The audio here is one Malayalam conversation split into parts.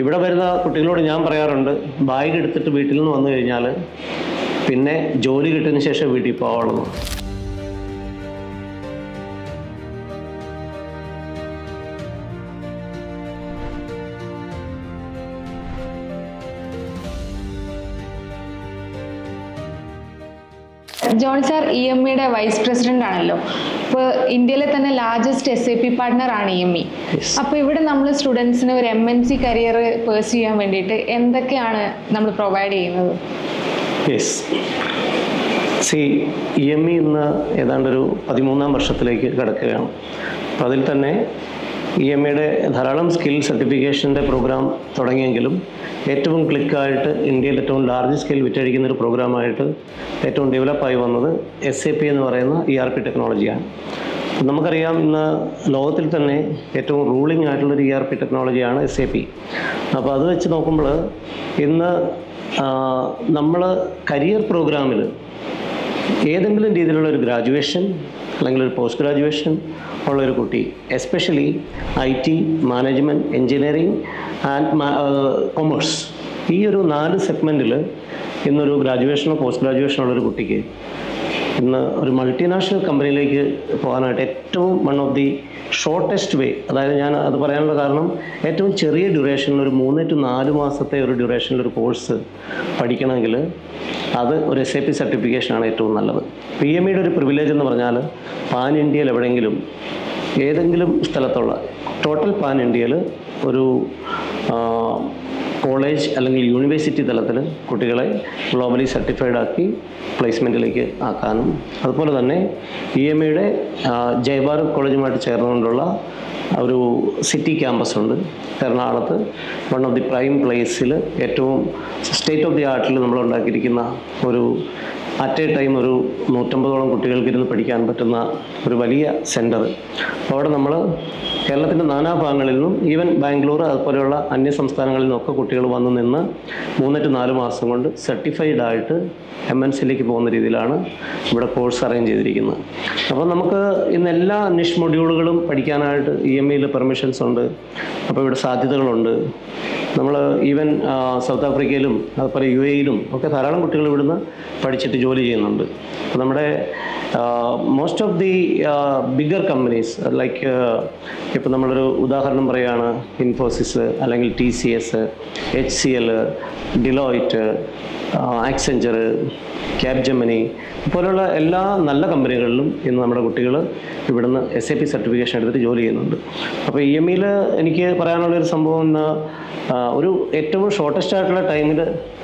ഇവിടെ വരുന്ന കുട്ടികളോട് ഞാൻ പറയാറുണ്ട്, ബാഗ് എടുത്തിട്ട് വീട്ടിൽ നിന്ന് വന്നു കഴിഞ്ഞാൽ പിന്നെ ജോലി കിട്ടിയതിന് ശേഷം വീട്ടിൽ പോകാവുള്ളൂ. ജോൺ സാർ EMEയുടെ വൈസ് പ്രസിഡന്റ് ആണല്ലോ. ഇപ്പോൾ ഇന്ത്യയിലെ തന്നെ ലാർജസ്റ്റ് SAP പാർട്ട്ണർ ആണ് EME. അപ്പോൾ ഇവിടെ നമ്മൾ സ്റ്റുഡൻസിന് ഒരു MNC കരിയർ പേഴ്സ് ചെയ്യാൻ വേണ്ടിയിട്ട് എന്തൊക്കെയാണ് നമ്മൾ പ്രൊവൈഡ് ചെയ്യുന്നത്? EME ഇന്ന് ഏതാണ്ടൊരു 13ാം വർഷത്തിലേക്ക് കിടക്കുകയാണ്. അപ്പോൾ അതിൽ തന്നെ EMEയുടെ ധാരാളം സ്കിൽ സർട്ടിഫിക്കേഷൻ്റെ പ്രോഗ്രാം തുടങ്ങിയെങ്കിലും ഏറ്റവും ക്ലിക്കായിട്ട് ഇന്ത്യയിൽ ഏറ്റവും ലാർജ് സ്കെയിൽ വിറ്റഴിക്കുന്ന ഒരു പ്രോഗ്രാമായിട്ട് ഏറ്റവും ഡെവലപ്പായി വന്നത് SAP എന്ന് പറയുന്ന ERP ടെക്നോളജിയാണ്. നമുക്കറിയാം, ഇന്ന് ലോകത്തിൽ തന്നെ ഏറ്റവും റൂളിംഗ് ആയിട്ടുള്ളൊരു ERP ടെക്നോളജിയാണ് SAP. അപ്പോൾ അത് വെച്ച് നോക്കുമ്പോൾ ഇന്ന് നമ്മൾ കരിയർ പ്രോഗ്രാമിൽ ഏതെങ്കിലും രീതിയിലുള്ള ഒരു ഗ്രാജുവേഷൻ അല്ലെങ്കിൽ ഒരു പോസ്റ്റ് ഗ്രാജുവേഷൻ ഉള്ളൊരു കുട്ടി, especially IT, management, engineering and commerce, ഈ ഒരു 4 സെഗ്മെൻറ്റിൽ ഇന്നൊരു ഗ്രാജുവേഷനോ പോസ്റ്റ് ഗ്രാജുവേഷനോ ഉള്ളൊരു കുട്ടിക്ക് ഇന്ന് ഒരു മൾട്ടിനാഷണൽ കമ്പനിയിലേക്ക് പോകാനായിട്ട് ഏറ്റവും വൺ ഓഫ് ദി ഷോർട്ടസ്റ്റ് വേ, അതായത് ഞാൻ അത് പറയാനുള്ള കാരണം, ഏറ്റവും ചെറിയ ഡ്യൂറേഷനിൽ ഒരു 3 to 4 മാസത്തെ ഒരു ഡ്യൂറേഷനിലൊരു കോഴ്സ് പഠിക്കണമെങ്കിൽ അത് ഒരു SAP സർട്ടിഫിക്കേഷനാണ് ഏറ്റവും നല്ലത്. EMEയുടെ ഒരു പ്രിവിലേജ് എന്ന് പറഞ്ഞാൽ പാൻ ഇന്ത്യയിൽ എവിടെയെങ്കിലും ഏതെങ്കിലും സ്ഥലത്തുള്ള ടോട്ടൽ പാൻ ഇന്ത്യയിൽ ഒരു കോളേജ് അല്ലെങ്കിൽ യൂണിവേഴ്സിറ്റി തലത്തിൽ കുട്ടികളെ ഗ്ലോബലി സർട്ടിഫൈഡ് ആക്കി പ്ലേസ്മെൻറ്റിലേക്ക് ആക്കാനും, അതുപോലെ തന്നെ EMEയുടെ ജയ്ഭാരത് കോളേജുമായിട്ട് ചേർന്നുകൊണ്ടുള്ള ഒരു സിറ്റി ക്യാമ്പസ് ഉണ്ട് എറണാകുളത്ത്. വൺ ഓഫ് ദി പ്രൈം പ്ലേസിൽ ഏറ്റവും സ്റ്റേറ്റ് ഓഫ് ദി ആർട്ടിൽ നമ്മൾ ഉണ്ടാക്കിയിരിക്കുന്ന ഒരു അറ്റ് എ ടൈം ഒരു 150ഓളം കുട്ടികൾക്ക് ഇരുന്ന് പഠിക്കാൻ പറ്റുന്ന ഒരു വലിയ സെൻറ്റർ. അവിടെ നമ്മൾ കേരളത്തിൻ്റെ നാനാഭാഗങ്ങളിൽ നിന്നും, ഈവൻ ബാംഗ്ലൂർ അതുപോലെയുള്ള അന്യ സംസ്ഥാനങ്ങളിൽ നിന്നൊക്കെ കുട്ടികൾ വന്ന് നിന്ന് 3 to 4 മാസം കൊണ്ട് സർട്ടിഫൈഡ് ആയിട്ട് MNCയിലേക്ക് പോകുന്ന രീതിയിലാണ് ഇവിടെ കോഴ്സ് അറേഞ്ച് ചെയ്തിരിക്കുന്നത്. അപ്പോൾ നമുക്ക് ഇന്ന് എല്ലാ നിഷ് മൊഡ്യൂളുകളും പഠിക്കാനായിട്ട് EMEയിൽ പെർമിഷൻസ് ഉണ്ട്. അപ്പോൾ ഇവിടെ സാധ്യതകളുണ്ട്. നമ്മൾ ഈവൻ സൗത്ത് ആഫ്രിക്കയിലും അതുപോലെ UAEയിലും ഒക്കെ ധാരാളം കുട്ടികൾ ഇവിടുന്ന് പഠിച്ചിട്ട് ജോലി ചെയ്യുന്നുണ്ട്. അപ്പോൾ നമ്മുടെ most of the bigger companies like ഇപ്പോൾ നമ്മളൊരു ഉദാഹരണം പറയുകയാണ്, ഇൻഫോസിസ് അല്ലെങ്കിൽ TCS, HCL, ഡിലോയിറ്റ്, ആക്സെഞ്ചർ, ക്യാപ്ജെമിനി പോലുള്ള എല്ലാ നല്ല കമ്പനികളിലും ഇന്ന് നമ്മുടെ കുട്ടികൾ ഇവിടുന്ന് SAP സർട്ടിഫിക്കേഷൻ എടുത്തിട്ട് ജോലി ചെയ്യുന്നുണ്ട്. അപ്പോൾ EMEയിൽ എനിക്ക് പറയാനുള്ളൊരു സംഭവം, ഇന്ന് ഒരു ഏറ്റവും ഷോർട്ടസ്റ്റ് ആയിട്ടുള്ള ടൈമിൽ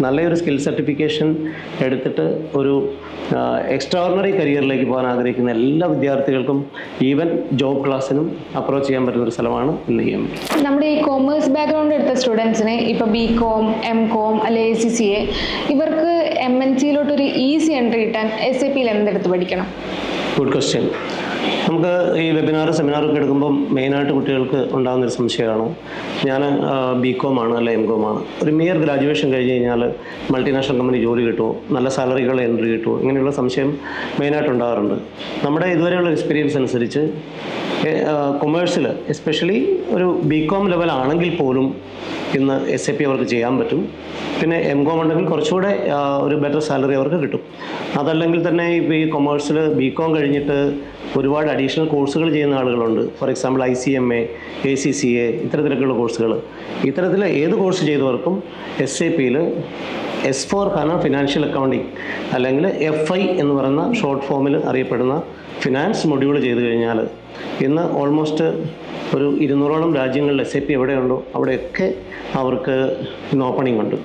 നല്ലൊരു സ്കിൽ സർട്ടിഫിക്കേഷൻ എടുത്തിട്ട് ഒരു എക്സ്ട്രാ ഓർഡിനറി കരിയറിലേക്ക് പോകാൻ ആഗ്രഹിക്കുന്ന എല്ലാ വിദ്യാർത്ഥികൾക്കും ഈവൻ ജോബ് ക്ലാസ്സിനും അപ്രോച്ച് ചെയ്യാൻ പറ്റുന്ന ഒരു സ്ഥലമാണ് ഇന്ന് EME. നമ്മുടെ ഈ കോമേഴ്സ് ബാക്ക്ഗ്രൗണ്ട് എടുത്ത സ്റ്റുഡൻസിന് ഇപ്പോൾ BCom, MCom അല്ലെ ACCA, ഇവർക്ക് MNCയിലോട്ടൊരു ഈസി എൻട്രി കിട്ടാൻ SAPയിൽ എന്തെടുത്ത് പഠിക്കണം? Good question. നമുക്ക് ഈ സെമിനാറൊക്കെ എടുക്കുമ്പം മെയിനായിട്ട് കുട്ടികൾക്ക് ഉണ്ടാകുന്നൊരു സംശയമാണ്, ഞാൻ BCom ആണ് അല്ലെ MCom ആണ്, ഒരു മിയർ ഗ്രാജുവേഷൻ കഴിഞ്ഞ് കഴിഞ്ഞാൽ മൾട്ടിനാഷണൽ കമ്പനി ജോലി കിട്ടുമോ, നല്ല സാലറികൾ എൻട്രി കിട്ടുമോ, ഇങ്ങനെയുള്ള സംശയം മെയിനായിട്ട് ഉണ്ടാകാറുണ്ട്. നമ്മുടെ ഇതുവരെയുള്ള എക്സ്പീരിയൻസ് അനുസരിച്ച് കൊമേഴ്സിൽ എസ്പെഷ്യലി ഒരു BCom ലെവൽ ആണെങ്കിൽ പോലും ഇന്ന് SAP അവർക്ക് ചെയ്യാൻ പറ്റും. പിന്നെ MCom ഉണ്ടെങ്കിൽ കുറച്ചുകൂടെ ഒരു ബെറ്റർ സാലറി അവർക്ക് കിട്ടും. അതല്ലെങ്കിൽ തന്നെ ഇപ്പോൾ ഈ കൊമേഴ്സിൽ BCom കഴിഞ്ഞിട്ട് ഒരുപാട് അഡീഷണൽ കോഴ്സുകൾ ചെയ്യുന്ന ആളുകളുണ്ട്. ഫോർ എക്സാമ്പിൾ ICMA, ACCA ഇത്തരത്തിലൊക്കെയുള്ള കോഴ്സുകൾ. ഇത്തരത്തിൽ ഏത് കോഴ്സ് ചെയ്തവർക്കും SAPയിൽ S/4HANA ഫിനാൻഷ്യൽ അക്കൗണ്ടിങ് അല്ലെങ്കിൽ FI എന്ന് പറയുന്ന ഷോർട്ട് ഫോമിൽ അറിയപ്പെടുന്ന ഫിനാൻസ് മൊഡ്യൂൾ ചെയ്ത് കഴിഞ്ഞാൽ ഇന്ന് ഓൾമോസ്റ്റ് ഒരു 200ഓളം രാജ്യങ്ങളിൽ SAP എവിടെയുണ്ടോ അവിടെയൊക്കെ അവർക്ക് ഇന്ന് ഓപ്പണിംഗ് ഉണ്ട്.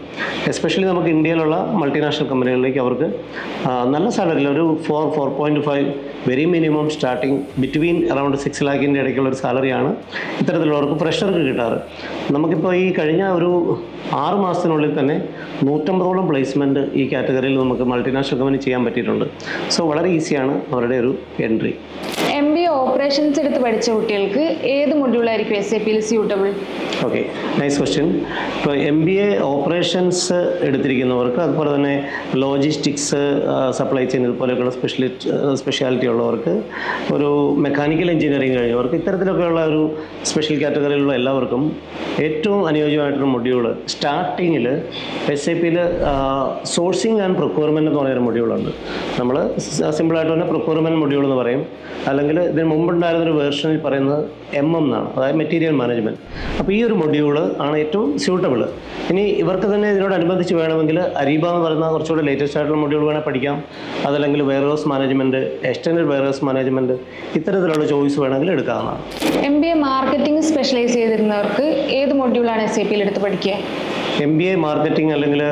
എസ്പെഷ്യലി നമുക്ക് ഇന്ത്യയിലുള്ള മൾട്ടിനാഷണൽ കമ്പനികളിലേക്ക് അവർക്ക് നല്ല സാലറിയിൽ ഒരു 4.5 very minimum starting between around 6 lakhിൻ്റെ ഇടയ്ക്കുള്ള ഒരു സാലറിയാണ് ഇത്തരത്തിലുള്ളവർക്ക് ഫ്രഷർക്ക് കിട്ടാറ്. നമുക്കിപ്പോൾ ഈ കഴിഞ്ഞ ഒരു 6 മാസത്തിനുള്ളിൽ തന്നെ 150ഓളം പ്ലേസ്മെൻറ്റ് ഈ കാറ്റഗറിയിൽ നമുക്ക് മൾട്ടിനാഷണൽ കമ്പനി ചെയ്യാൻ പറ്റിയിട്ടുണ്ട്. സോ വളരെ ഈസിയാണ് അവരുടെ ഒരു എൻട്രി. MBA ഓപ്പറേഷൻസ് എടുത്ത് പഠിച്ച കുട്ടികൾക്ക് ഏത് മൊഡ്യൂളായിരിക്കും SAPയിൽ സ്യൂട്ടബിൾ? Okay, nice question. ഇപ്പോൾ MBA ഓപ്പറേഷൻസ് എടുത്തിരിക്കുന്നവർക്ക്, അതുപോലെ തന്നെ ലോജിസ്റ്റിക്സ്, സപ്ലൈ ചെയിൻ ഇതുപോലെയൊക്കെയുള്ള സ്പെഷ്യാലിറ്റി ഉള്ളവർക്ക്, ഒരു മെക്കാനിക്കൽ എഞ്ചിനീയറിംഗ് കഴിഞ്ഞവർക്ക്, ഇത്തരത്തിലൊക്കെയുള്ള ഒരു സ്പെഷ്യൽ കാറ്റഗറിയിലുള്ള എല്ലാവർക്കും ഏറ്റവും അനുയോജ്യമായിട്ടൊരു മൊഡ്യൂൾ സ്റ്റാർട്ടിങ്ങിൽ SAPയിൽ സോഴ്സിങ് ആൻഡ് പ്രൊക്യൂർമെൻറ്റ് എന്ന് പറയുന്നൊരു മൊഡ്യൂളുണ്ട്. നമ്മൾ സിമ്പിളായിട്ട് തന്നെ പ്രൊക്യൂർമെൻറ്റ് മൊഡ്യൂൾ എന്ന് പറയും. അല്ലെങ്കിൽ ഇതിന് മുമ്പുണ്ടായിരുന്നൊരു വേർഷനിൽ പറയുന്നത് എന്നാണ്, അതായത് മെറ്റീരിയൽ മാനേജ്മെൻറ്റ്. അപ്പോൾ ഈ ഒരു മൊഡ്യൂൾ ആണ് ഏറ്റവും സ്യൂട്ടബിൾ. ഇനി ഇവർക്ക് തന്നെ ഇതിനോടനുബന്ധിച്ച് വേണമെങ്കിൽ അരീബ എന്ന് പറയുന്ന കുറച്ചുകൂടെ ലേറ്റസ്റ്റ് ആയിട്ടുള്ള മൊഡ്യൂൾ വേണേൽ പഠിക്കാം. അതല്ലെങ്കിൽ warehouse management, extended warehouse management, ഇത്തരത്തിലുള്ള ചോയ്സ് വേണമെങ്കിൽ എടുക്കാവുന്നതാണ്. MBA മാർക്കറ്റിംഗ് സ്പെഷ്യലൈസ് ചെയ്തിരുന്നവർക്ക് ഏത് മൊഡ്യൂളാണ് SAPയിൽ എടുത്ത് പഠിക്കുക? MBA മാർക്കറ്റിംഗ് അല്ലെങ്കിൽ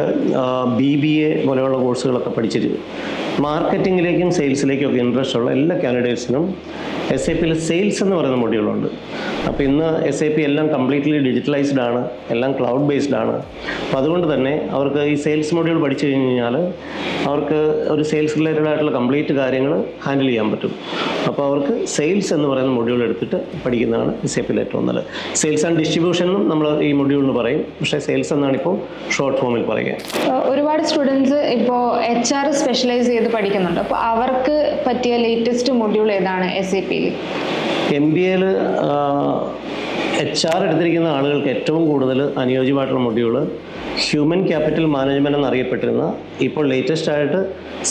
BBA പോലെയുള്ള കോഴ്സുകളൊക്കെ പഠിച്ചിട്ട് മാർക്കറ്റിങ്ങിലേക്കും സെയിൽസിലേക്കും ഒക്കെ ഇൻട്രസ്റ്റ് ഉള്ള എല്ലാ കാൻഡിഡേറ്റ്സിനും SAPയിൽ സെയിൽസ് എന്ന് പറയുന്ന മൊഡ്യൂളുണ്ട്. അപ്പോൾ ഇന്ന് SAP എല്ലാം കംപ്ലീറ്റ്ലി ഡിജിറ്റലൈസ്ഡ് ആണ്, എല്ലാം ക്ലൗഡ് ബേസ്ഡ് ആണ്. അപ്പോൾ അതുകൊണ്ട് തന്നെ അവർക്ക് ഈ സെയിൽസ് മൊഡ്യൂൾ പഠിച്ചു കഴിഞ്ഞ് കഴിഞ്ഞാൽ അവർക്ക് ഒരു സെയിൽസ് റിലേറ്റഡ് ആയിട്ടുള്ള കംപ്ലീറ്റ് കാര്യങ്ങൾ ഹാൻഡിൽ ചെയ്യാൻ പറ്റും. അപ്പോൾ അവർക്ക് സെയിൽസ് എന്ന് പറയുന്ന മൊഡ്യൂൾ എടുത്തിട്ട് പഠിക്കുന്നതാണ് SAPയിൽ ഏറ്റവും നല്ലത്. സെയിൽസ് ആൻഡ് ഡിസ്ട്രിബ്യൂഷനും നമ്മൾ ഈ മൊഡ്യൂളിന് പറയും, പക്ഷേ സെയിൽസ് എന്നാണ് ഇപ്പോൾ ഷോർട്ട് ഫോമിൽ പറയുക. ഒരുപാട് സ്റ്റുഡൻസ് ഇപ്പോൾ HR സ്പെഷ്യലൈസ് ചെയ്ത് പഠിക്കുന്നുണ്ട്. അപ്പോൾ അവർക്ക് പറ്റിയ ലേറ്റസ്റ്റ് മൊഡ്യൂൾ ഏതാണ് SAPയിൽ? MBAയിൽ HR എടുത്തിരിക്കുന്ന ആളുകൾക്ക് ഏറ്റവും കൂടുതൽ അനുയോജ്യമായിട്ടുള്ള മൊഡ്യൂൾ ഹ്യൂമൻ ക്യാപിറ്റൽ മാനേജ്മെൻറ്റ് എന്നറിയപ്പെട്ടിരുന്ന, ഇപ്പോൾ ലേറ്റസ്റ്റ് ആയിട്ട്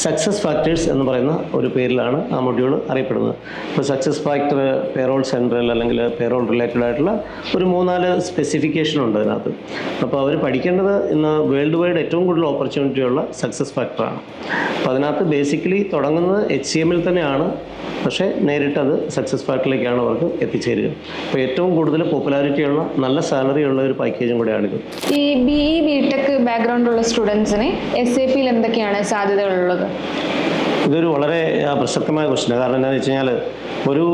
സക്സസ് ഫാക്ടേഴ്സ് എന്ന് പറയുന്ന ഒരു പേരിലാണ് ആ മൊഡ്യൂൾ അറിയപ്പെടുന്നത്. ഇപ്പോൾ സക്സസ് ഫാക്ടർ, പേറോൾ സെൻട്രൽ അല്ലെങ്കിൽ പേറോൾ റിലേറ്റഡ് ആയിട്ടുള്ള ഒരു 3-4 സ്പെസിഫിക്കേഷൻ ഉണ്ട് അതിനകത്ത്. അപ്പോൾ അവർ പഠിക്കേണ്ടത് ഇന്ന് വേൾഡ് വൈഡ് ഏറ്റവും കൂടുതൽ ഓപ്പർച്യൂണിറ്റി ഉള്ള സക്സസ് ഫാക്ടറാണ്. അപ്പോൾ അതിനകത്ത് ബേസിക്കലി തുടങ്ങുന്നത് HCMൽ തന്നെയാണ്, പക്ഷേ നേരിട്ടത് സക്സസ് ഫാക്ടറിലേക്കാണ് അവർക്ക് എത്തിച്ചേരുക. അപ്പോൾ ഏറ്റവും കൂടുതൽ പോപ്പുലാരിറ്റിയുള്ള നല്ല സാലറി ഉള്ള ഒരു പാക്കേജും കൂടെയാണിത്. ഈ BE BTech ബാക്ക്ഗ്രൗണ്ട് ഉള്ള സ്റ്റുഡൻസിന് SAPയിൽ എന്തൊക്കെയാണ് സാധ്യതകളുള്ളത്? ഇതൊരു വളരെ പ്രസക്തമായ ക്വസ്റ്റ്യൻ. കാരണം എന്താണെന്ന് വെച്ച് കഴിഞ്ഞാൽ ഒരു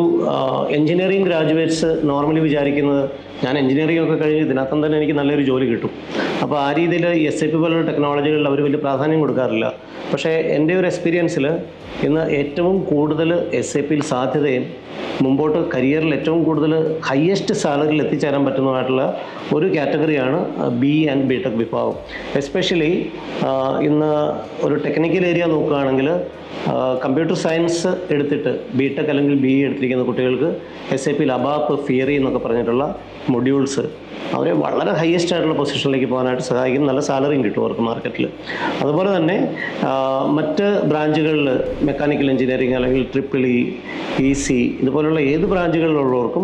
എഞ്ചിനീയറിംഗ് ഗ്രാജുവേറ്റ്സ് നോർമലി വിചാരിക്കുന്നത് ഞാൻ എഞ്ചിനീയറിംഗ് ഒക്കെ കഴിഞ്ഞ് ഇതിനകത്തും തന്നെ എനിക്ക് നല്ലൊരു ജോലി കിട്ടും. അപ്പോൾ ആ രീതിയിൽ SAP പോലുള്ള ടെക്നോളജികളിൽ അവർ വലിയ പ്രാധാന്യം കൊടുക്കാറില്ല. പക്ഷേ എൻ്റെ ഒരു എക്സ്പീരിയൻസിൽ ഇന്ന് ഏറ്റവും കൂടുതൽ SAPയിൽ സാധ്യതയും മുമ്പോട്ട് കരിയറിൽ ഏറ്റവും കൂടുതൽ ഹയസ്റ്റ് സാലറിയിൽ എത്തിച്ചേരാൻ പറ്റുന്നതായിട്ടുള്ള ഒരു കാറ്റഗറിയാണ് BE ആൻഡ് BTech വിഭാഗം. എസ്പെഷ്യലി ഇന്ന് ഒരു ടെക്നിക്കൽ ഏരിയ നോക്കുകയാണെങ്കിൽ കമ്പ്യൂട്ടർ സയൻസ് എടുത്തിട്ട് BTech അല്ലെങ്കിൽ BE എടുത്തിരിക്കുന്ന കുട്ടികൾക്ക് SAPയിൽ അബാപ്പ്, ഫിയറി എന്നൊക്കെ പറഞ്ഞിട്ടുള്ള മൊഡ്യൂൾസ് അവരെ വളരെ ഹയസ്റ്റ് ആയിട്ടുള്ള പൊസിഷനിലേക്ക് പോകാനായിട്ട് സഹായിക്കും. നല്ല സാലറിയും കിട്ടും അവർക്ക് മാർക്കറ്റിൽ. അതുപോലെ തന്നെ മറ്റ് ബ്രാഞ്ചുകളിൽ മെക്കാനിക്കൽ എഞ്ചിനീയറിംഗ് അല്ലെങ്കിൽ EEE, EC ഇതുപോലുള്ള ഏത് ബ്രാഞ്ചുകളിലുള്ളവർക്കും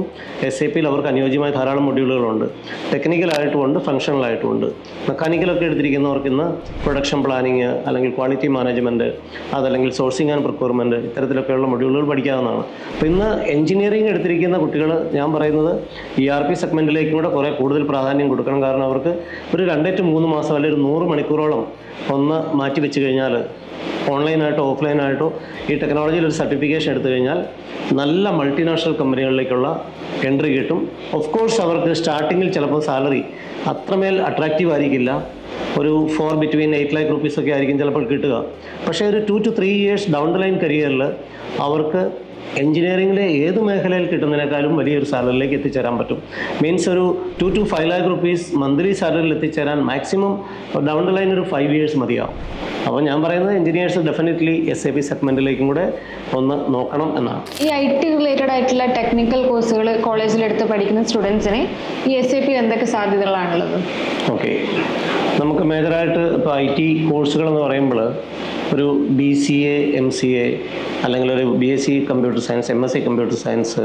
SAPയിൽ അവർക്ക് അനുയോജ്യമായ ധാരാളം മൊഡ്യൂളുകളുണ്ട്. ടെക്നിക്കലായിട്ടുമുണ്ട്, ഫങ്ഷണലായിട്ടുമുണ്ട്. മെക്കാനിക്കലൊക്കെ എടുത്തിരിക്കുന്നവർക്ക് ഇന്ന് പ്രൊഡക്ഷൻ പ്ലാനിങ് അല്ലെങ്കിൽ ക്വാളിറ്റി മാനേജ്മെൻറ്റ്, അതല്ലെങ്കിൽ സോഴ്സിങ് ആൻഡ് പ്രൊക്യൂർമെൻറ്റ്, ഇത്തരത്തിലൊക്കെയുള്ള മൊഡ്യൂളുകൾ പഠിക്കാവുന്നതാണ്. അപ്പോൾ ഇന്ന് എഞ്ചിനീയറിംഗ് എടുത്തിരിക്കുന്ന കുട്ടികൾ ഞാൻ പറയുന്നത് ERP സെഗ്മെൻറ്റിലേക്കും കൂടെ കുറേ കൂടുതൽ പ്രാധാന്യം കൊടുക്കണം. കാരണം അവർക്ക് ഒരു 2 to 3 മാസം അല്ലെങ്കിൽ 100 മണിക്കൂറോളം ഒന്ന് മാറ്റി വെച്ച് കഴിഞ്ഞാൽ ഓൺലൈനായിട്ടോ ഓഫ്ലൈനായിട്ടോ ഈ ടെക്നോളജിയിൽ ഒരു സർട്ടിഫിക്കേഷൻ എടുത്തു കഴിഞ്ഞാൽ നല്ല മൾട്ടിനാഷണൽ കമ്പനികളിലേക്കുള്ള എൻട്രി കിട്ടും. ഓഫ് കോഴ്സ് അവർക്ക് സ്റ്റാർട്ടിങ്ങിൽ ചിലപ്പോൾ സാലറി അത്രമേൽ അട്രാക്റ്റീവ് ആയിരിക്കില്ല. ഒരു between 8 lakh rupees ഒക്കെ ആയിരിക്കും ചിലപ്പോൾ കിട്ടുക. പക്ഷേ ഒരു 2 to 3 years down the line കരിയറിൽ അവർക്ക് എഞ്ചിനീയറിംഗിലെ ഏത് മേഖലയിൽ കിട്ടുന്നതിനേക്കാളും വലിയൊരു സാലറിയിലേക്ക് എത്തിച്ചേരാൻ പറ്റും. മീൻസ് ഒരു 2 to 5 lakh rupees മന്ത്ലി സാലറിയിൽ എത്തിച്ചേരാൻ മാക്സിമം ഡൗൺ ദ ലൈൻ ഒരു 5 years മതിയാവും. അപ്പോൾ ഞാൻ പറയുന്നത് എഞ്ചിനീയേഴ്സ് ഡെഫിനറ്റ്ലി SAP സെഗ്മെൻറ്റിലേക്കും കൂടെ ഒന്ന് നോക്കണം എന്നാണ്. ഈ IT റിലേറ്റഡ് ആയിട്ടുള്ള ടെക്നിക്കൽ കോഴ്സുകൾ കോളേജിലെടുത്ത് പഠിക്കുന്ന സ്റ്റുഡൻസിന് ഈ SAPയിൽ എന്തൊക്കെ സാധ്യതകളാണുള്ളത്? ഓക്കെ, നമുക്ക് മേജറായിട്ട് ഇപ്പോൾ IT കോഴ്സുകൾ എന്ന് പറയുമ്പോൾ ഒരു BCA, MCA അല്ലെങ്കിൽ ഒരു BSc computer science, MSc computer science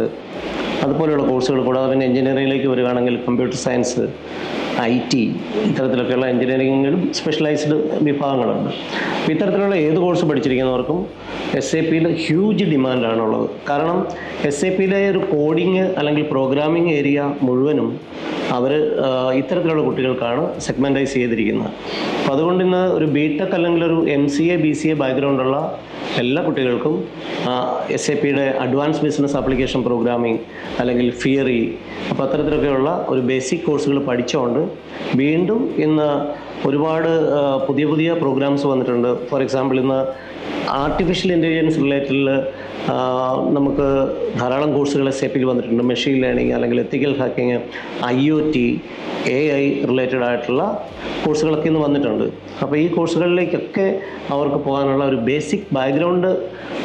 അതുപോലെയുള്ള കോഴ്സുകൾ കൂടാതെ പിന്നെ എഞ്ചിനീയറിംഗിലേക്ക് വരികയാണെങ്കിൽ കമ്പ്യൂട്ടർ സയൻസ്, IT ഇത്തരത്തിലൊക്കെയുള്ള എഞ്ചിനീയറിംഗിലും സ്പെഷ്യലൈസ്ഡ് വിഭാഗങ്ങളുണ്ട്. അപ്പോൾ ഇത്തരത്തിലുള്ള ഏത് കോഴ്സ് പഠിച്ചിരിക്കുന്നവർക്കും SAPയിൽ ഹ്യൂജ് ഡിമാൻഡാണുള്ളത്. കാരണം SAPയിലെ ഒരു കോഡിങ് അല്ലെങ്കിൽ പ്രോഗ്രാമിംഗ് ഏരിയ മുഴുവനും അവർ ഇത്തരത്തിലുള്ള കുട്ടികൾക്കാണ് സെഗ്മെൻറ്റൈസ് ചെയ്തിരിക്കുന്നത്. അപ്പോൾ അതുകൊണ്ട് ഇന്ന് ഒരു BTech അല്ലെങ്കിൽ ഒരു MCA, BCA ബാക്ക്ഗ്രൗണ്ടുള്ള എല്ലാ കുട്ടികൾക്കും SAPയുടെ അഡ്വാൻസ് ബിസിനസ് ആപ്ലിക്കേഷൻ പ്രോഗ്രാമിംഗ് അല്ലെങ്കിൽ ഫിയറി, അപ്പോൾ അത്തരത്തിലൊക്കെയുള്ള ഒരു ബേസിക് കോഴ്സുകൾ പഠിച്ചുകൊണ്ട് വീണ്ടും ഇന്ന് ഒരുപാട് പുതിയ പുതിയ പ്രോഗ്രാംസ് വന്നിട്ടുണ്ട്. ഫോർ എക്സാമ്പിൾ ഇന്ന് ആർട്ടിഫിഷ്യൽ ഇൻ്റലിജൻസ് റിലേറ്റഡിൽ നമുക്ക് ധാരാളം കോഴ്സുകൾ SAP വന്നിട്ടുണ്ട്. മെഷീൻ ലേണിംഗ് അല്ലെങ്കിൽ എത്തിക്കൽ ഹാക്കിങ്, IoT, AI റിലേറ്റഡ് ആയിട്ടുള്ള കോഴ്സുകളൊക്കെ ഇന്ന് വന്നിട്ടുണ്ട്. അപ്പോൾ ഈ കോഴ്സുകളിലേക്കൊക്കെ അവർക്ക് പോകാനുള്ള ഒരു ബേസിക് ബാക്ക്ഗ്രൗണ്ട്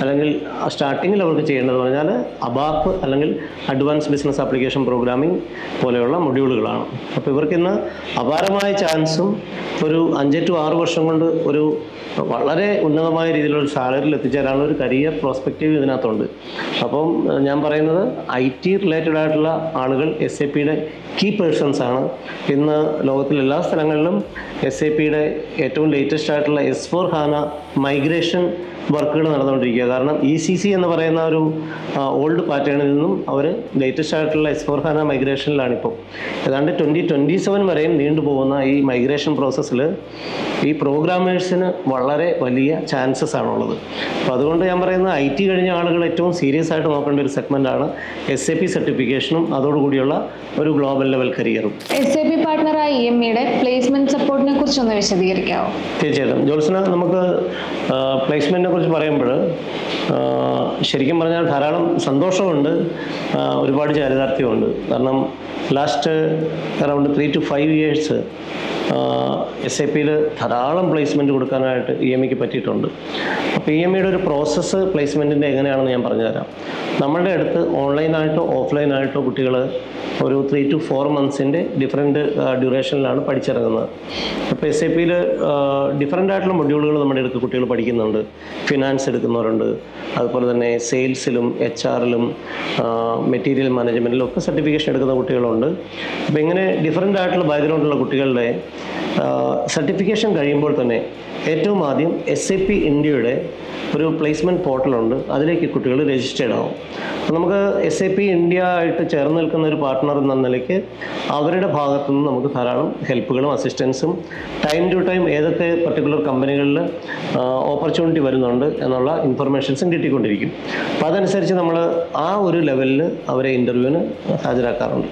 അല്ലെങ്കിൽ സ്റ്റാർട്ടിങ്ങിൽ അവർക്ക് ചെയ്യേണ്ടത് പറഞ്ഞാൽ ABAP അല്ലെങ്കിൽ അഡ്വാൻസ് ബിസിനസ് ആപ്ലിക്കേഷൻ പ്രോഗ്രാമിംഗ് പോലെയുള്ള മൊഡ്യൂളുകളാണ്. അപ്പോൾ ഇവർക്കിന്ന് അപാരമായ ചാൻസും ഒരു 5 to 6 വർഷം കൊണ്ട് ഒരു വളരെ ഉന്നതമായ രീതിയിലുള്ള സാലറിയിൽ എത്തിച്ചേരാനുള്ള ഒരു കരിയർ പ്രോസ്പെക്റ്റീവ് ഇതിനകത്തുണ്ട്. അപ്പം ഞാൻ പറയുന്നത് IT റിലേറ്റഡ് ആയിട്ടുള്ള ആളുകൾ SAPയുടെ കീ പേഴ്സൺസ് ആണ്. ഇന്ന് ലോകത്തിലെ എല്ലാ സ്ഥലങ്ങളിലും SAPയുടെ ഏറ്റവും ലേറ്റസ്റ്റ് ആയിട്ടുള്ള S/4HANA മൈഗ്രേഷൻ വർക്കുകൾ നടന്നുകൊണ്ടിരിക്കുക. കാരണം ECC എന്ന് പറയുന്ന ഒരു ഓൾഡ് പാറ്റേണിൽ നിന്നും അവർ ലേറ്റസ്റ്റ് ആയിട്ടുള്ള S/4HANA മൈഗ്രേഷനിലാണിപ്പോൾ. ഏതാണ്ട് 2027 വരെയും നീണ്ടുപോകുന്ന ഈ മൈഗ്രേഷൻ പ്രോസസ്സിൽ ഈ പ്രോഗ്രാമേഴ്സിന് വളരെ വലിയ ചാൻസസ് ആണുള്ളത്. അപ്പോൾ അതുകൊണ്ട് ഞാൻ പറയുന്നത് IT കഴിഞ്ഞ ആളുകൾ ഏറ്റവും സീരിയസ് ആയിട്ട് നോക്കേണ്ട ഒരു സെഗ്മെൻ്റാണ് SAP സർട്ടിഫിക്കേഷനും അതോടുകൂടിയുള്ള ഒരു ഗ്ലോബൽ ലെവൽ കരിയറും. SAP പാർട്ട്ണറായ EMEയുടെ പ്ലേസ്മെന്റ് സപ്പോർട്ടിനെ കുറിച്ചൊന്ന് വിശദീകരിക്കാമോ? തീർച്ചയായിട്ടും ജോത്സന, നമുക്ക് പ്ലേസ്മെൻറ്റിനെ കുറിച്ച് പറയുമ്പോൾ ശരിക്കും പറഞ്ഞാൽ ധാരാളം സന്തോഷമുണ്ട്, ഒരുപാട് ചാരിതാർത്ഥ്യമുണ്ട്. കാരണം ലാസ്റ്റ് അറൗണ്ട് 3 to 5 years SAPയിൽ ധാരാളം പ്ലേസ്മെൻറ്റ് കൊടുക്കാനായിട്ട് EMEക്ക് പറ്റിയിട്ടുണ്ട്. അപ്പോൾ EMEയുടെ ഒരു പ്രോസസ്സ് പ്ലേസ്മെൻറ്റിൻ്റെ എങ്ങനെയാണെന്ന് ഞാൻ പറഞ്ഞുതരാം. നമ്മളുടെ അടുത്ത് ഓൺലൈനായിട്ടോ ഓഫ്ലൈനായിട്ടോ കുട്ടികൾ ഒരു 3 to 4 months ഡിഫറെൻറ്റ് ഡ്യൂറേഷനിലാണ് പഠിച്ചിറങ്ങുന്നത്. അപ്പോൾ SAPയിൽ ഡിഫറെൻ്റ് ആയിട്ടുള്ള മൊഡ്യൂളുകൾ നമ്മുടെ അടുത്ത് കുട്ടികൾ പഠിക്കുന്നുണ്ട്. ഫിനാൻസ് എടുക്കുന്നവരുണ്ട്, അതുപോലെ തന്നെ സെയിൽസിലും HR-ലും മെറ്റീരിയൽ മാനേജ്മെൻറ്റിലും ഒക്കെ സർട്ടിഫിക്കേഷൻ എടുക്കുന്ന കുട്ടികളുണ്ട്. അപ്പോൾ ഇങ്ങനെ ഡിഫറെൻ്റ് ആയിട്ടുള്ള ബാക്ക്ഗ്രൗണ്ടുള്ള കുട്ടികളുടെ സർട്ടിഫിക്കേഷൻ കഴിയുമ്പോൾ തന്നെ ഏറ്റവും ആദ്യം SAP ഇന്ത്യയുടെ ഒരു പ്ലേസ്മെൻറ്റ് പോർട്ടലുണ്ട്, അതിലേക്ക് കുട്ടികൾ രജിസ്റ്റേർഡ് ആവും. അപ്പോൾ നമുക്ക് SAP ഇന്ത്യ ആയിട്ട് ചേർന്ന് നിൽക്കുന്ന ഒരു പാർട്ട്ണർ എന്ന നിലയ്ക്ക് അവരുടെ ഭാഗത്തു നിന്ന് നമുക്ക് ധാരാളം ഹെൽപ്പുകളും അസിസ്റ്റൻസും ടൈം ടു ടൈം ഏതൊക്കെ പർട്ടിക്കുലർ കമ്പനികളിൽ ഓപ്പർച്യൂണിറ്റി വരുന്നുണ്ട് എന്നുള്ള ഇൻഫർമേഷൻസും കിട്ടിക്കൊണ്ടിരിക്കും. അപ്പോൾ അതനുസരിച്ച് നമ്മൾ ആ ഒരു ലെവലിൽ അവരെ ഇൻ്റർവ്യൂവിന് ഹാജരാക്കാറുണ്ട്.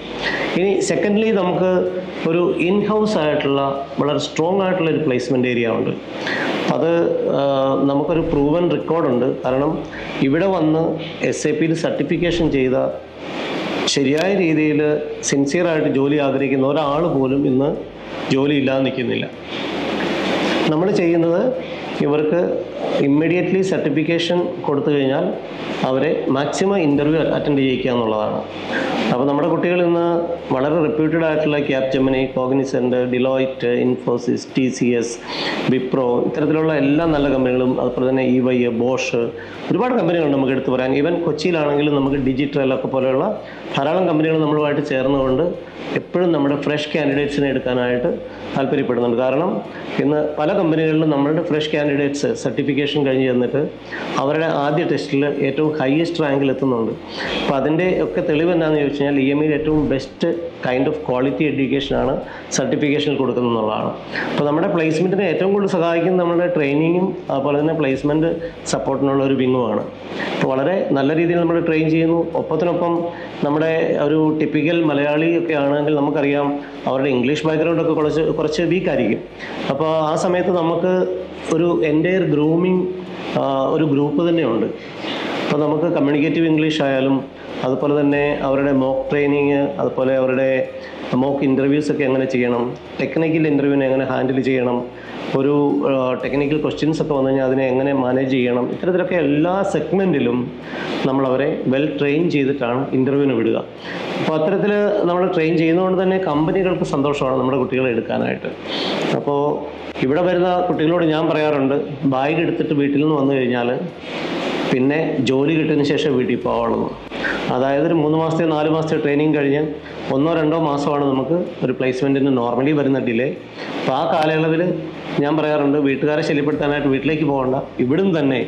ഇനി സെക്കൻഡ്ലി നമുക്ക് ഒരു ഇൻ ഹൗസ് ആയിട്ടുള്ള വളരെ സ്ട്രോങ് ആയിട്ടുള്ള ഒരു പ്ലേസ്മെൻറ്റ് ഏരിയ ഉണ്ട്. അത് നമുക്കൊരു പ്രൂവൻ റെക്കോർഡുണ്ട്. കാരണം ഇവിടെ വന്ന് SAPയിൽ സർട്ടിഫിക്കേഷൻ ചെയ്ത ശരിയായ രീതിയിൽ സിൻസിയറായിട്ട് ജോലി ആഗ്രഹിക്കുന്ന ഒരാൾ പോലും ഇന്ന് ജോലി ഇല്ലാതെ നിൽക്കുന്നില്ല. നമ്മൾ ചെയ്യുന്നത് ഇവർക്ക് ഇമ്മീഡിയറ്റ്ലി സർട്ടിഫിക്കേഷൻ കൊടുത്തു കഴിഞ്ഞാൽ അവരെ മാക്സിമം ഇൻ്റർവ്യൂ അറ്റൻഡ് ചെയ്യിക്കുക എന്നുള്ളതാണ്. അപ്പോൾ നമ്മുടെ കുട്ടികൾ ഇന്ന് വളരെ റെപ്യൂട്ടഡ് ആയിട്ടുള്ള ക്യാപ്ജെമിനി, കോഗ്നിസെൻ്റ്, ഡിലോയിറ്റ്, ഇൻഫോസിസ്, TCS, വിപ്രോ ഇത്തരത്തിലുള്ള എല്ലാ നല്ല കമ്പനികളും, അതുപോലെ തന്നെ EY, ബോഷ്, ഒരുപാട് കമ്പനികളുണ്ട് നമുക്ക് എടുത്തു പറയാൻ. ഈവൻ കൊച്ചിയിലാണെങ്കിലും നമുക്ക് ഡിജിറ്റൽ ഒക്കെ പോലെയുള്ള ധാരാളം കമ്പനികൾ നമ്മളുമായിട്ട് ചേർന്നുകൊണ്ട് എപ്പോഴും നമ്മുടെ ഫ്രഷ് കാൻഡിഡേറ്റ്സിനെ എടുക്കാനായിട്ട് താല്പര്യപ്പെടുന്നുണ്ട്. കാരണം ഇന്ന് പല കമ്പനികളിലും നമ്മളുടെ ഫ്രഷ് കാൻഡിഡേറ്റ്സ് സർട്ടിഫിക്കേഷൻ കഴിഞ്ഞ് ചെന്നിട്ട് അവരുടെ ആദ്യ ടെസ്റ്റിൽ ഏറ്റവും ഹയസ്റ്റ് റാങ്കിൽ എത്തുന്നുണ്ട്. അപ്പോൾ അതിൻ്റെ ഒക്കെ തെളിവ് എന്താണെന്ന് ചോദിച്ചു കഴിഞ്ഞാൽ EMEയിൽ ഏറ്റവും ബെസ്റ്റ് കൈൻഡ് ഓഫ് ക്വാളിറ്റി എഡ്യൂക്കേഷനാണ് സർട്ടിഫിക്കേഷൻ കൊടുക്കുന്നതെന്നുള്ളതാണ്. അപ്പോൾ നമ്മുടെ പ്ലേസ്മെൻറ്റിനെ ഏറ്റവും കൂടുതൽ സഹായിക്കുന്നത് നമ്മുടെ ട്രെയിനിങ്ങും അതുപോലെ തന്നെ പ്ലേസ്മെൻറ്റ് സപ്പോർട്ടിനുള്ള ഒരു വിങ്ങുമാണ്. അപ്പോൾ വളരെ നല്ല രീതിയിൽ നമ്മൾ ട്രെയിൻ ചെയ്യുന്നു. ഒപ്പത്തിനൊപ്പം നമ്മുടെ ഒരു ടിപ്പിക്കൽ മലയാളി ഒക്കെ ആണെങ്കിൽ നമുക്കറിയാം അവരുടെ ഇംഗ്ലീഷ് ബാക്ക്ഗ്രൗണ്ടൊക്കെ കുറച്ച് വീക്കായിരിക്കും. അപ്പോൾ ആ സമയത്ത് നമുക്ക് ഒരു എൻ്റയർ ഗ്രൂമിങ് ഒരു ഗ്രൂപ്പ് തന്നെയുണ്ട്. അപ്പോൾ നമുക്ക് കമ്മ്യൂണിക്കേറ്റീവ് ഇംഗ്ലീഷ് ആയാലും അതുപോലെ തന്നെ അവരുടെ മോക്ക് ട്രെയിനിങ്, അതുപോലെ അവരുടെ മോക്ക് ഇൻ്റർവ്യൂസൊക്കെ എങ്ങനെ ചെയ്യണം, ടെക്നിക്കൽ ഇൻ്റർവ്യൂവിനെ എങ്ങനെ ഹാൻഡിൽ ചെയ്യണം, ഒരു ടെക്നിക്കൽ ക്വസ്റ്റ്യൻസ് ഒക്കെ വന്നു കഴിഞ്ഞാൽ അതിനെ എങ്ങനെ മാനേജ് ചെയ്യണം, ഇത്തരത്തിലൊക്കെ എല്ലാ സെഗ്മെൻറ്റിലും നമ്മളവരെ വെൽ ട്രെയിൻ ചെയ്തിട്ടാണ് ഇൻ്റർവ്യൂവിന് വിടുക. അപ്പോൾ അത്തരത്തിൽ നമ്മൾ ട്രെയിൻ ചെയ്യുന്നതുകൊണ്ട് തന്നെ കമ്പനികൾക്ക് സന്തോഷമാണ് നമ്മുടെ കുട്ടികളെ എടുക്കാനായിട്ട്. അപ്പോൾ ഇവിടെ വരുന്ന കുട്ടികളോട് ഞാൻ പറയാറുണ്ട്, ബാഗ് എടുത്തിട്ട് വീട്ടിൽ നിന്ന് വന്നു കഴിഞ്ഞാൽ പിന്നെ ജോലി കിട്ടിയതിന് ശേഷം വീട്ടിൽ പോകാവുള്ളൂ. അതായത് ഒരു 3 മാസത്തെ 4 മാസത്തെ ട്രെയിനിങ് കഴിഞ്ഞ് 1-2 മാസമാണ് നമുക്ക് ഒരു പ്ലേസ്മെൻറ്റിന് നോർമലി വരുന്ന ഡിലേ. അപ്പോൾ ആ കാലയളവിൽ ഞാൻ പറയാറുണ്ട്, വീട്ടുകാരെ ശല്യപ്പെടുത്താനായിട്ട് വീട്ടിലേക്ക് പോകണ്ട, ഇവിടുന്ന് തന്നെ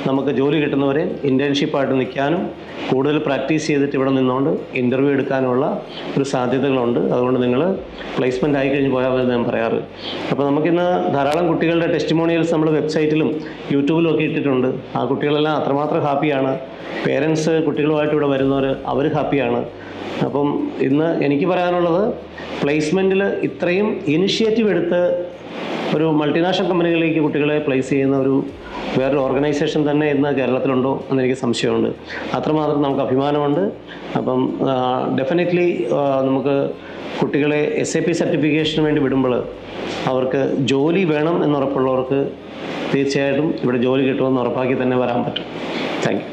നമുക്ക് ജോലി കിട്ടുന്നവരെ ഇൻറ്റേൺഷിപ്പായിട്ട് നിൽക്കാനും കൂടുതൽ പ്രാക്ടീസ് ചെയ്തിട്ട് ഇവിടെ നിന്നുകൊണ്ട് ഇൻ്റർവ്യൂ എടുക്കാനുള്ള ഒരു സാധ്യതകളുണ്ട്. അതുകൊണ്ട് നിങ്ങൾ പ്ലേസ്മെൻ്റ് ആയിക്കഴിഞ്ഞ് പോയാൽ മതി ഞാൻ പറയാറ്. അപ്പോൾ നമുക്കിന്ന് ധാരാളം കുട്ടികളുടെ ടെസ്റ്റിമോണിയൽസ് നമ്മൾ വെബ്സൈറ്റിലും യൂട്യൂബിലും ഒക്കെ ഇട്ടിട്ടുണ്ട്. ആ കുട്ടികളെല്ലാം അത്രമാത്രം ഹാപ്പിയാണ്. പേരൻസ് കുട്ടികളുമായിട്ട് ഇവിടെ വരുന്നവർ അവർ ഹാപ്പിയാണ്. അപ്പം ഇന്ന് എനിക്ക് പറയാനുള്ളത്, പ്ലേസ്മെൻറ്റിൽ ഇത്രയും ഇനിഷ്യേറ്റീവ് എടുത്ത് ഒരു മൾട്ടിനാഷണൽ കമ്പനികളിലേക്ക് കുട്ടികളെ പ്ലേസ് ചെയ്യുന്ന ഒരു വേറൊരു ഓർഗനൈസേഷൻ തന്നെ ഇന്ന് കേരളത്തിലുണ്ടോ എന്നെനിക്ക് സംശയമുണ്ട്. അത്രമാത്രം നമുക്ക് അഭിമാനമുണ്ട്. അപ്പം ഡെഫിനറ്റ്ലി നമുക്ക് കുട്ടികളെ SAP സർട്ടിഫിക്കേഷന് വേണ്ടി വിടുമ്പോൾ അവർക്ക് ജോലി വേണം എന്നുറപ്പുള്ളവർക്ക് തീർച്ചയായിട്ടും ഇവിടെ ജോലി കിട്ടുമെന്ന് ഉറപ്പാക്കി തന്നെ വരാൻ പറ്റും. Thank you.